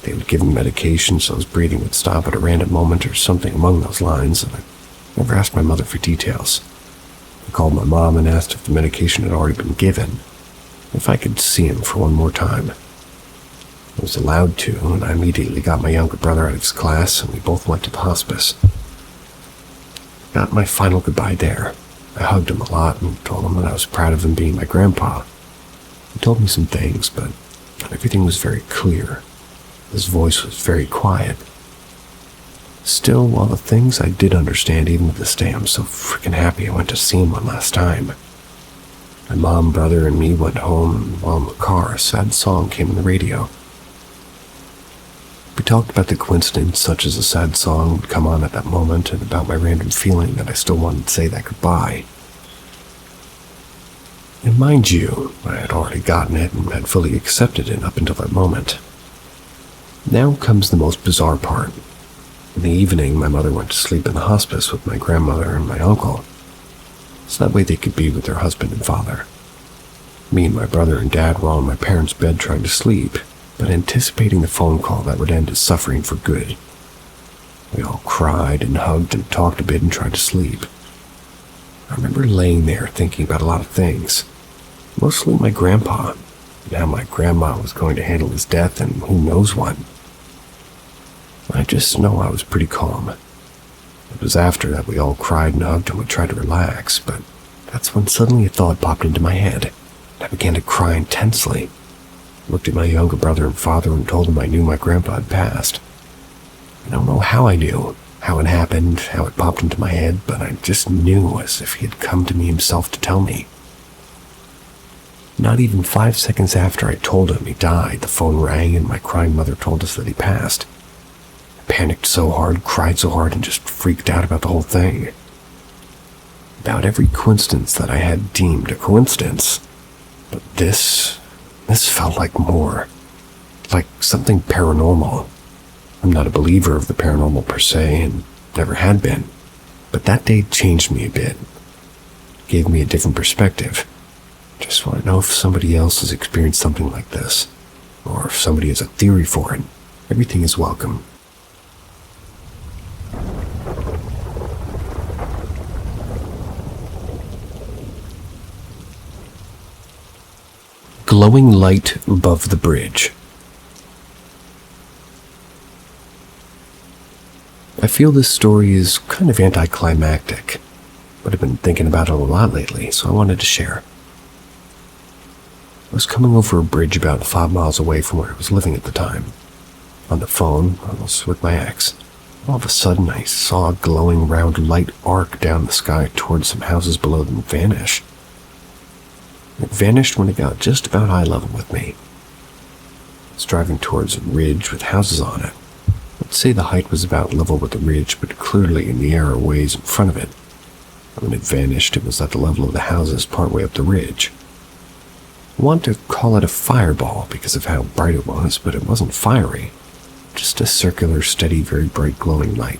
They would give him medication so his breathing would stop at a random moment or something along those lines, and I never asked my mother for details. I called my mom and asked if the medication had already been given, if I could see him for one more time. I was allowed to, and I immediately got my younger brother out of his class, and we both went to the hospice. Got my final goodbye there. I hugged him a lot and told him that I was proud of him being my grandpa. He told me some things, but everything was very clear. His voice was very quiet. Still, while the things I did understand even to this day, I'm so freaking happy I went to see him one last time. My mom, brother, and me went home, and while in the car, a sad song came on the radio. We talked about the coincidence such as a sad song would come on at that moment and about my random feeling that I still wanted to say that goodbye. And mind you, I had already gotten it and had fully accepted it up until that moment. Now comes the most bizarre part. In the evening, my mother went to sleep in the hospice with my grandmother and my uncle, so that way they could be with their husband and father. Me and my brother and dad were on my parents' bed trying to sleep, but anticipating the phone call that would end his suffering for good. We all cried and hugged and talked a bit and tried to sleep. I remember laying there thinking about a lot of things, mostly my grandpa, and how my grandma was going to handle his death and who knows what. I just know I was pretty calm. It was after that we all cried and hugged and we tried to relax, but that's when suddenly a thought popped into my head, and I began to cry intensely. I looked at my younger brother and father and told them I knew my grandpa had passed. I don't know how I knew, how it happened, how it popped into my head, but I just knew as if he had come to me himself to tell me. Not even 5 seconds after I told him he died, the phone rang and my crying mother told us that he passed. I panicked so hard, cried so hard, and just freaked out about the whole thing. About every coincidence that I had deemed a coincidence. But this felt like more. Like something paranormal. I'm not a believer of the paranormal per se, and never had been. But that day changed me a bit. Gave me a different perspective. Just want to know if somebody else has experienced something like this. Or if somebody has a theory for it. Everything is welcome. Glowing light above the bridge. I feel this story is kind of anticlimactic, but I've been thinking about it a lot lately, so I wanted to share. I was coming over a bridge about 5 miles away from where I was living at the time. On the phone, I was with my ex. All of a sudden, I saw a glowing round light arc down the sky towards some houses below them vanish. It vanished when it got just about eye level with me. I was driving towards a ridge with houses on it. I'd say the height was about level with the ridge, but clearly in the air or ways in front of it. When it vanished, it was at the level of the houses partway up the ridge. I want to call it a fireball because of how bright it was, but it wasn't fiery. Just a circular, steady, very bright glowing light.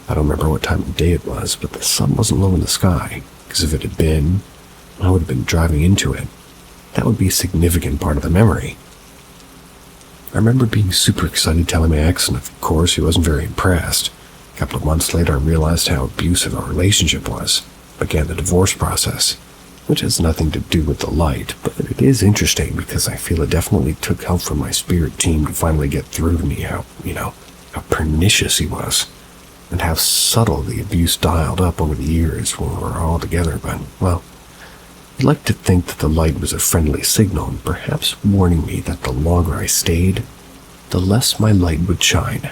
I don't remember what time of day it was, but the sun wasn't low in the sky, because if it had been, I would have been driving into it. That would be a significant part of the memory. I remember being super excited telling my ex, and of course he wasn't very impressed. A couple of months later I realized how abusive our relationship was. Began the divorce process, which has nothing to do with the light, but it is interesting because I feel it definitely took help from my spirit team to finally get through to me how pernicious he was, and how subtle the abuse dialed up over the years when we were all together, but, well, I'd like to think that the light was a friendly signal, and perhaps warning me that the longer I stayed, the less my light would shine.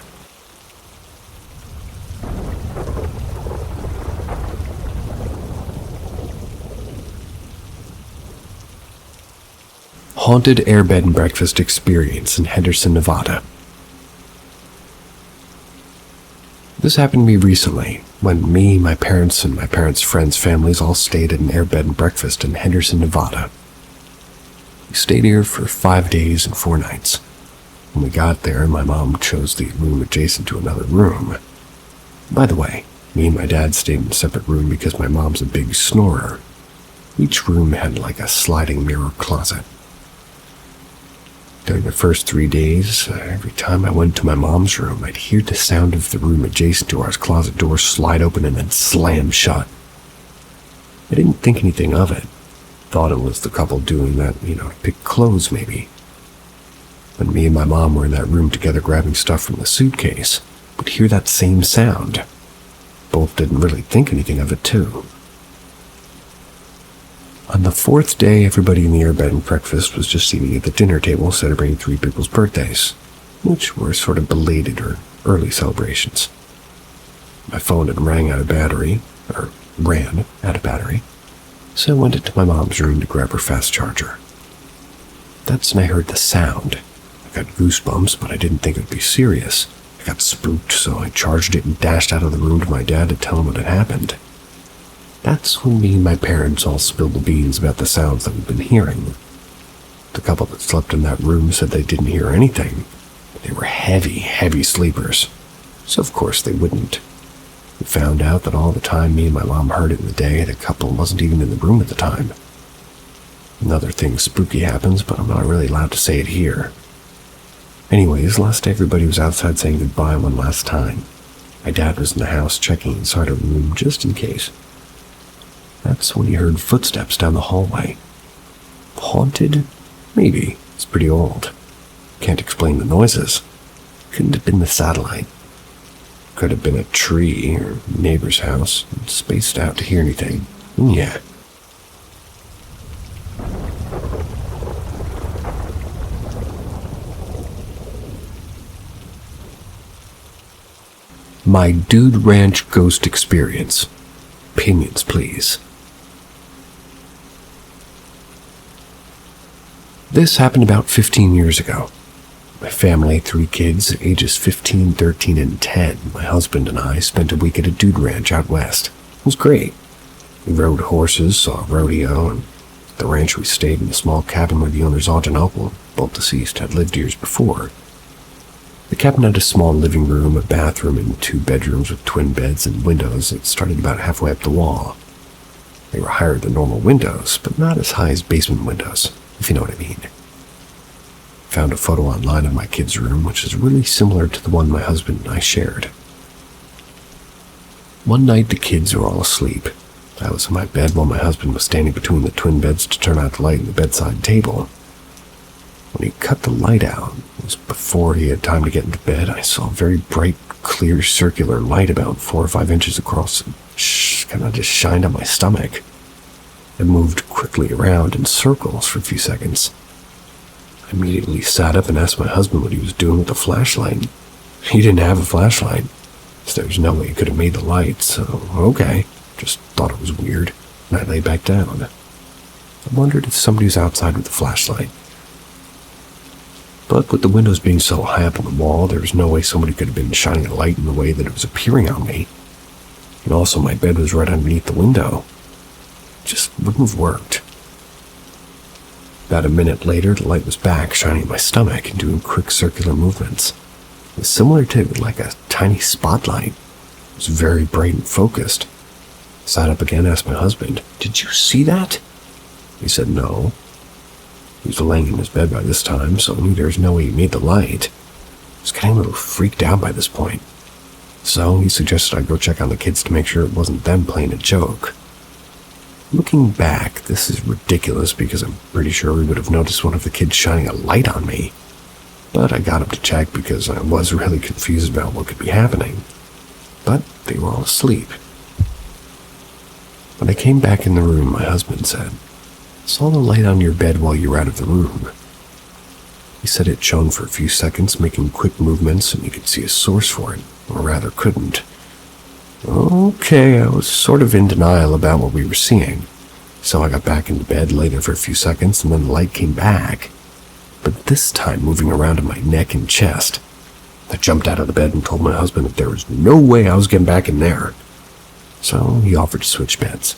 Haunted airbed and breakfast experience in Henderson, Nevada. This happened to me recently, when me, my parents, and my parents' friends' families all stayed at an airbed and breakfast in Henderson, Nevada. We stayed here for 5 days and 4 nights. When we got there, my mom chose the room adjacent to another room. By the way, me and my dad stayed in a separate room because my mom's a big snorer. Each room had like a sliding mirror closet. During the first 3 days, every time I went to my mom's room, I'd hear the sound of the room adjacent to ours closet door slide open and then slam shut. I didn't think anything of it. Thought it was the couple doing that, pick clothes maybe. When me and my mom were in that room together grabbing stuff from the suitcase, we'd hear that same sound. Both didn't really think anything of it too. On the fourth day, everybody in the airbed and breakfast was just eating at the dinner table celebrating 3 people's birthdays, which were sort of belated or early celebrations. My phone had ran out of battery, so I went into my mom's room to grab her fast charger. That's when I heard the sound. I got goosebumps, but I didn't think it would be serious. I got spooked, so I charged it and dashed out of the room to my dad to tell him what had happened. That's when me and my parents all spilled the beans about the sounds that we'd been hearing. The couple that slept in that room said they didn't hear anything. They were heavy, heavy sleepers, so of course they wouldn't. We found out that all the time me and my mom heard it in the day, the couple wasn't even in the room at the time. Another thing spooky happens, but I'm not really allowed to say it here. Anyways, last day everybody was outside saying goodbye one last time. My dad was in the house checking inside our room just in case. That's when he heard footsteps down the hallway. Haunted? Maybe. It's pretty old. Can't explain the noises. Couldn't have been the satellite. Could have been a tree or neighbor's house, spaced out to hear anything. Yeah. My Dude Ranch ghost experience. Opinions, please. This happened about 15 years ago. My family, 3 kids, ages 15, 13, and 10, my husband and I spent a week at a dude ranch out west. It was great. We rode horses, saw a rodeo, and at the ranch we stayed in a small cabin where the owner's aunt and uncle, both deceased, had lived years before. The cabin had a small living room, a bathroom, and 2 bedrooms with twin beds and windows that started about halfway up the wall. They were higher than normal windows, but not as high as basement windows, if you know what I mean. Found a photo online of my kids' room, which is really similar to the one my husband and I shared. One night the kids were all asleep. I was in my bed while my husband was standing between the twin beds to turn out the light in the bedside table. When he cut the light out, it was before he had time to get into bed, I saw a very bright, clear, circular light about 4 or 5 inches across and kind of just shined on my stomach. It moved quickly around in circles for a few seconds. I immediately sat up and asked my husband what he was doing with the flashlight. He didn't have a flashlight, so there was no way he could have made the light, so okay, just thought it was weird, and I lay back down. I wondered if somebody was outside with a flashlight. But with the windows being so high up on the wall, there was no way somebody could have been shining a light in the way that it was appearing on me. And also my bed was right underneath the window. It just wouldn't have worked. About a minute later, the light was back, shining at my stomach and doing quick circular movements. It was similar to like a tiny spotlight. It was very bright and focused. I sat up again and asked my husband, "Did you see that?" He said no. He was laying in his bed by this time, so I knew there was no way he made the light. I was getting a little freaked out by this point. So he suggested I go check on the kids to make sure it wasn't them playing a joke. Looking back, this is ridiculous because I'm pretty sure we would have noticed one of the kids shining a light on me. But I got up to check because I was really confused about what could be happening. But they were all asleep. When I came back in the room, my husband said, "Saw the light on your bed while you were out of the room." He said it shone for a few seconds, making quick movements, and you could see a source for it, or rather couldn't. Okay, I was sort of in denial about what we were seeing, so I got back into bed, lay there for a few seconds, and then the light came back, but this time moving around in my neck and chest. I jumped out of the bed and told my husband that there was no way I was getting back in there. So he offered to switch beds.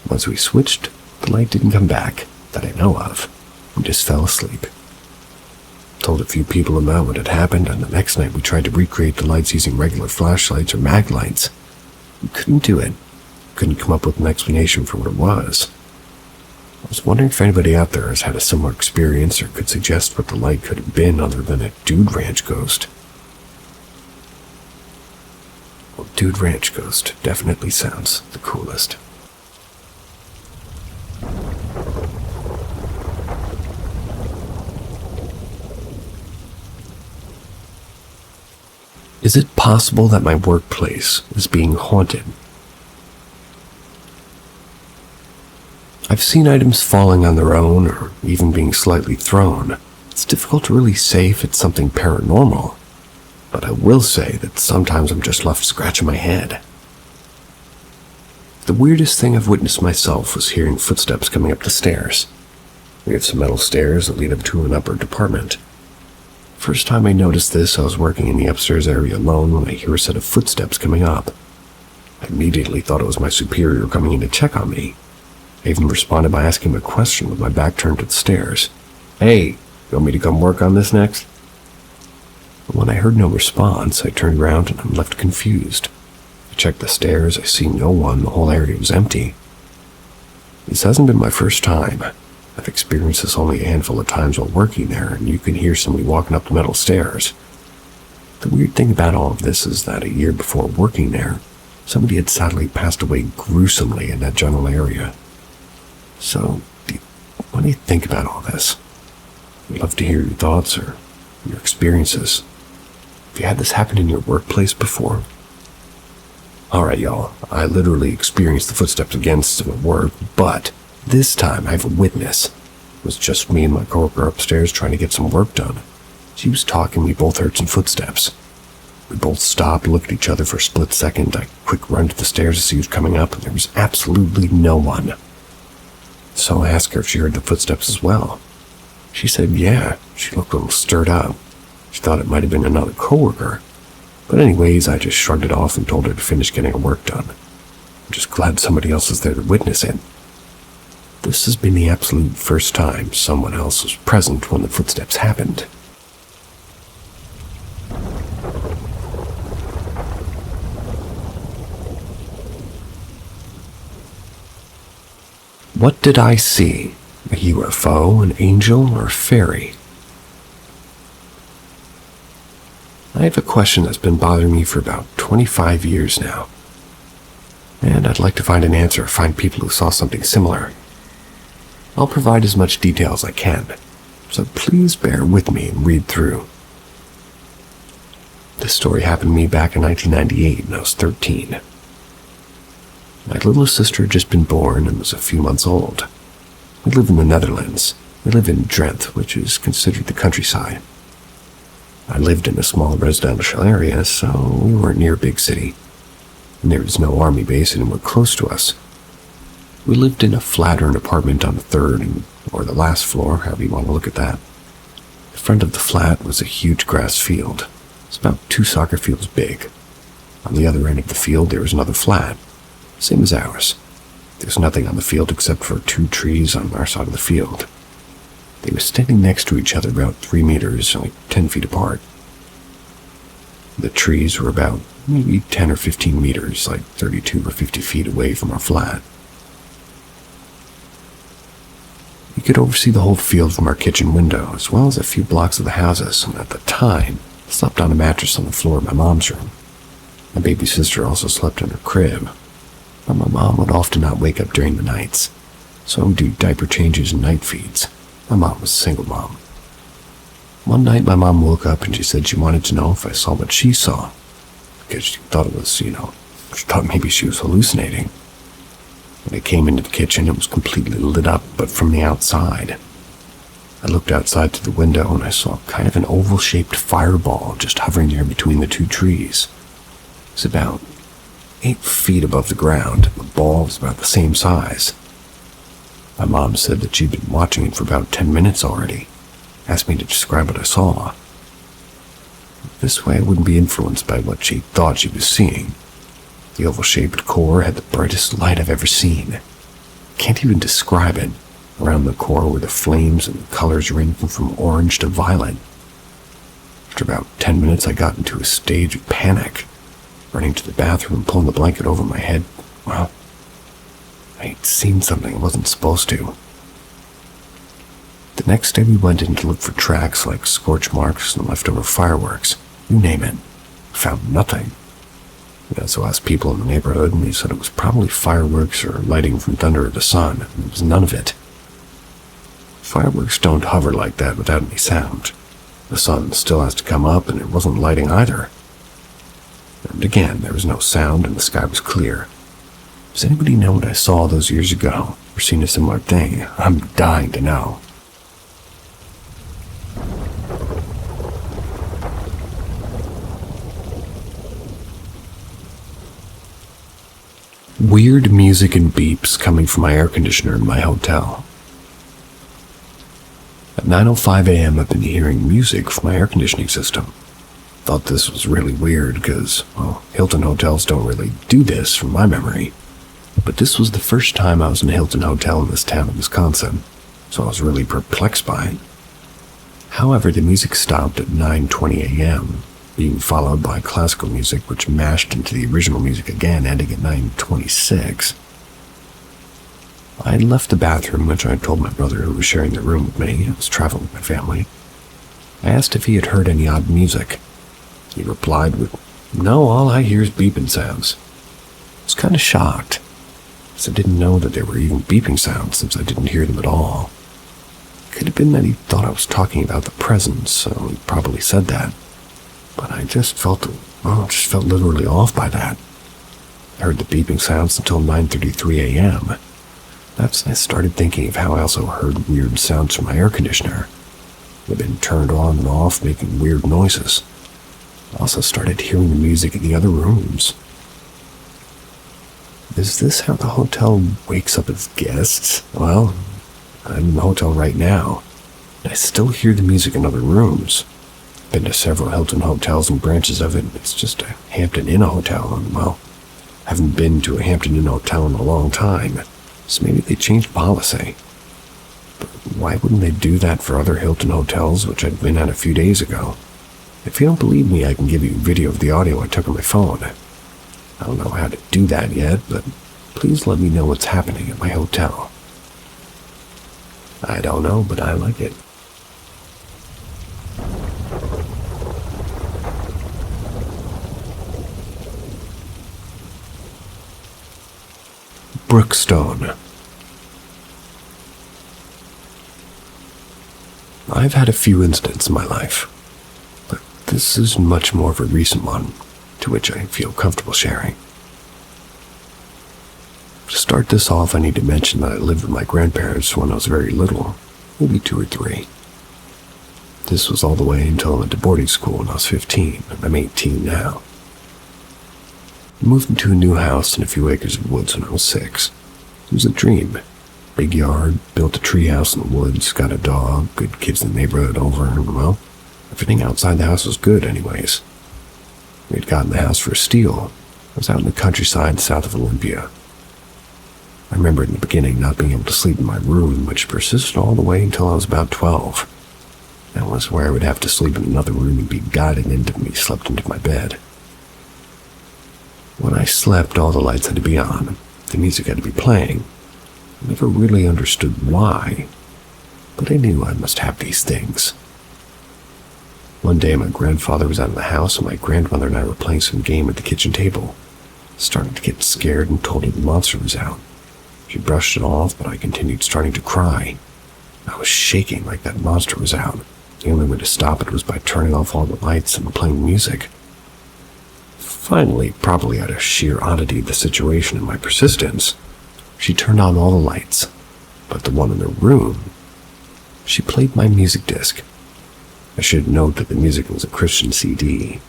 Once we switched, the light didn't come back, that I know of. We just fell asleep. Told a few people about what had happened, and the next night we tried to recreate the lights using regular flashlights or mag lights. We couldn't do it. Couldn't come up with an explanation for what it was. I was wondering if anybody out there has had a similar experience or could suggest what the light could have been other than a dude ranch ghost. Well, dude ranch ghost definitely sounds the coolest. Is it possible that my workplace is being haunted? I've seen items falling on their own or even being slightly thrown. It's difficult to really say if it's something paranormal, but I will say that sometimes I'm just left scratching my head. The weirdest thing I've witnessed myself was hearing footsteps coming up the stairs. We have some metal stairs that lead up to an upper department. First time I noticed this, I was working in the upstairs area alone when I hear a set of footsteps coming up. I immediately thought it was my superior coming in to check on me. I even responded by asking him a question with my back turned to the stairs. "Hey, you want me to come work on this next?" But when I heard no response, I turned around and I'm left confused. I checked the stairs, I see no one, the whole area was empty. This hasn't been my first time. I've experienced this only a handful of times while working there, and you can hear somebody walking up the metal stairs. The weird thing about all of this is that a year before working there, somebody had sadly passed away gruesomely in that general area. So, what do you think about all this? I'd love to hear your thoughts or your experiences. Have you had this happen in your workplace before? Alright, y'all, I literally experienced the footsteps again at work, but this time I have a witness. It was just me and my coworker upstairs trying to get some work done. She was talking, we both heard some footsteps. We both stopped, looked at each other for a split second. I quick run to the stairs to see who's coming up, and there was absolutely no one. So I asked her if she heard the footsteps as well. She said yeah, she looked a little stirred up. She thought it might have been another coworker. But anyways, I just shrugged it off and told her to finish getting her work done. I'm just glad somebody else is there to witness it. This has been the absolute first time someone else was present when the footsteps happened. What did I see? A UFO, an angel, or a fairy? I have a question that's been bothering me for about 25 years now. And I'd like to find an answer, find people who saw something similar. I'll provide as much detail as I can, so please bear with me and read through. This story happened to me back in 1998 when I was 13. My little sister had just been born and was a few months old. We live in the Netherlands. We live in Drenthe, which is considered the countryside. I lived in a small residential area, so we weren't near a big city. And there was no army base anywhere close to us. We lived in a flat or an apartment on the third or the last floor, however you want to look at that. The front of the flat was a huge grass field. It's about 2 soccer fields big. On the other end of the field there was another flat, same as ours. There was nothing on the field except for 2 trees on our side of the field. They were standing next to each other about 3 meters, like 10 feet apart. The trees were about maybe 10 or 15 meters, like 32 or 50 feet away from our flat. We could oversee the whole field from our kitchen window, as well as a few blocks of the houses, and at the time, I slept on a mattress on the floor of my mom's room. My baby sister also slept in her crib, but my mom would often not wake up during the nights, so I would do diaper changes and night feeds. My mom was a single mom. One night my mom woke up and she said she wanted to know if I saw what she saw, because she thought it was, she thought maybe she was hallucinating. When I came into the kitchen, it was completely lit up, but from the outside. I looked outside through the window and I saw kind of an oval-shaped fireball just hovering there between the 2 trees. It was about 8 feet above the ground, and the ball was about the same size. My mom said that she'd been watching it for about 10 minutes already, asked me to describe what I saw. This way I wouldn't be influenced by what she thought she was seeing. The oval-shaped core had the brightest light I've ever seen. Can't even describe it. Around the core were the flames and the colors ranging from orange to violet. After about 10 minutes I got into a stage of panic, running to the bathroom and pulling the blanket over my head. Well, I'd seen something I wasn't supposed to. The next day we went in to look for tracks like scorch marks and leftover fireworks. You name it. Found nothing. We also asked people in the neighborhood, and they said it was probably fireworks or lighting from thunder or the sun, and it was none of it. Fireworks don't hover like that without any sound. The sun still has to come up, and it wasn't lighting either. And again, there was no sound and the sky was clear. Does anybody know what I saw those years ago, or seen a similar thing? I'm dying to know. Weird music and beeps coming from my air conditioner in my hotel. At 9:05 a.m. I've been hearing music from my air conditioning system. Thought this was really weird because, well, Hilton hotels don't really do this from my memory. But this was the first time I was in a Hilton hotel in this town in Wisconsin, so I was really perplexed by it. However, the music stopped at 9:20 a.m., being followed by classical music which mashed into the original music again, ending at 9:26. I had left the bathroom, which I told my brother, who was sharing the room with me. I was traveling with my family. I asked if he had heard any odd music. He replied with, "No, all I hear is beeping sounds." I was kind of shocked, as I didn't know that there were even beeping sounds since I didn't hear them at all. It could have been that he thought I was talking about the presence, so he probably said that. But I just felt literally off by that. I heard the beeping sounds until 9:33 a.m. That's when I started thinking of how I also heard weird sounds from my air conditioner. It had been turned on and off, making weird noises. I also started hearing the music in the other rooms. Is this how the hotel wakes up its guests? Well, I'm in the hotel right now, and I still hear the music in other rooms. I've been to several Hilton hotels and branches of it. It's just a Hampton Inn hotel, and, well, I haven't been to a Hampton Inn hotel in a long time, so maybe they changed policy. But why wouldn't they do that for other Hilton hotels, which I'd been at a few days ago? If you don't believe me, I can give you a video of the audio I took on my phone. I don't know how to do that yet, but please let me know what's happening at my hotel. I don't know, but I like it. Brookstone. I've had a few incidents in my life, but this is much more of a recent one, to which I feel comfortable sharing. To start this off, I need to mention that I lived with my grandparents when I was very little, maybe 2 or 3. This was all the way until I went to boarding school when I was 15, and I'm 18 now. I moved into a new house and a few acres of woods when I was 6. It was a dream. Big yard, built a tree house in the woods, got a dog, good kids in the neighborhood over, and, well, everything outside the house was good anyways. We had gotten the house for a steal. I was out in the countryside south of Olympia. I remember in the beginning not being able to sleep in my room, which persisted all the way until I was about 12. That was where I would have to sleep in another room and be guided into me slept into my bed. When I slept, all the lights had to be on. The music had to be playing. I never really understood why, but I knew I must have these things. One day, my grandfather was out of the house, and my grandmother and I were playing some game at the kitchen table. I started to get scared and told her the monster was out. She brushed it off, but I continued starting to cry. I was shaking like that monster was out. The only way to stop it was by turning off all the lights and playing music. Finally, probably out of sheer oddity of the situation and my persistence, she turned on all the lights, but the one in the room, she played my music disc. I should note that the music was a Christian CD.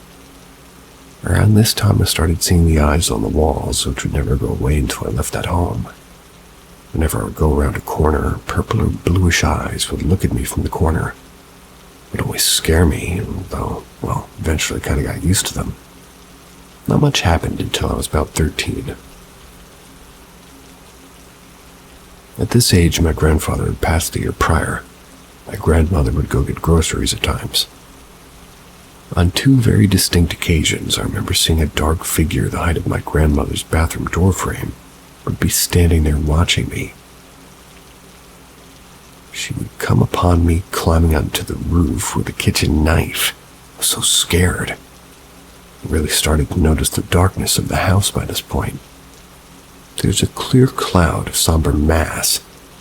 Around this time, I started seeing the eyes on the walls, which would never go away until I left that home. Whenever I would go around a corner, purple or bluish eyes would look at me from the corner. It would always scare me, though, well, eventually I kind of got used to them. Not much happened until I was about 13. At this age, my grandfather had passed the year prior. My grandmother would go get groceries at times. On 2 very distinct occasions, I remember seeing a dark figure the height of my grandmother's bathroom doorframe would be standing there watching me. She would come upon me climbing onto the roof with a kitchen knife. I was so scared. I really started to notice the darkness of the house by this point. There's a clear cloud of somber mass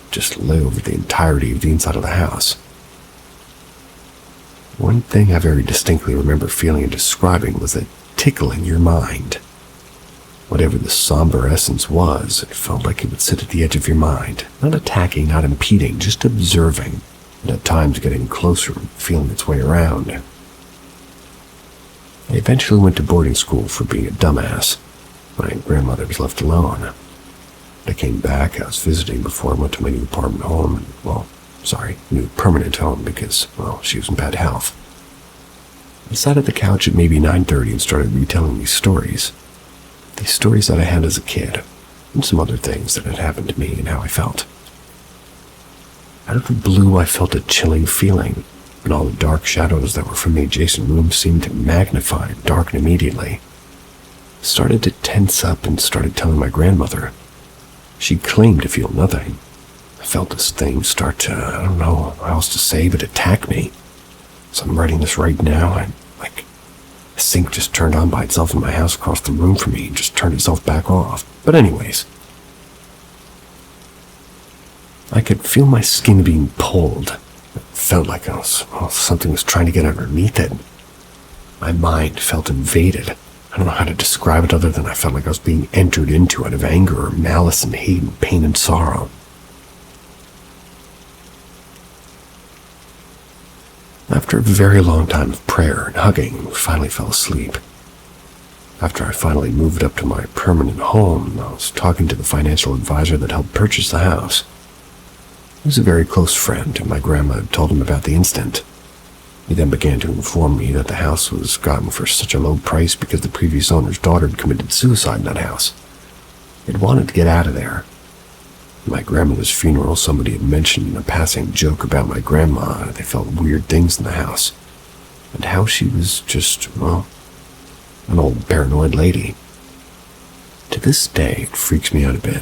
just lay over the entirety of the inside of the house. One thing I very distinctly remember feeling and describing was a tickling your mind. Whatever the somber essence was, it felt like it would sit at the edge of your mind, not attacking, not impeding, just observing, and at times getting closer and feeling its way around. I eventually went to boarding school for being a dumbass. My grandmother was left alone. When I came back, I was visiting before I went to my new apartment home, new permanent home because, she was in bad health. I sat at the couch at maybe 9:30 and started retelling these stories. These stories that I had as a kid, and some other things that had happened to me and how I felt. Out of the blue, I felt a chilling feeling, and all the dark shadows that were from the adjacent room seemed to magnify and darken immediately. I started to tense up and started telling my grandmother. She claimed to feel nothing. I felt this thing start to, I don't know how else to say, but attack me. So I'm writing this right now, and the sink just turned on by itself in my house across the room from me and just turned itself back off. But anyways, I could feel my skin being pulled. It felt like something was trying to get underneath it. My mind felt invaded. I don't know how to describe it other than I felt like I was being entered into out of anger or malice and hate and pain and sorrow. After a very long time of prayer and hugging, I finally fell asleep. After I finally moved up to my permanent home, I was talking to the financial advisor that helped purchase the house. He was a very close friend, and my grandma had told him about the incident. He then began to inform me that the house was gotten for such a low price because the previous owner's daughter had committed suicide in that house. He had wanted to get out of there. At my grandmother's funeral, somebody had mentioned in a passing joke about my grandma. They felt weird things in the house, and how she was just, an old paranoid lady. To this day, it freaks me out a bit.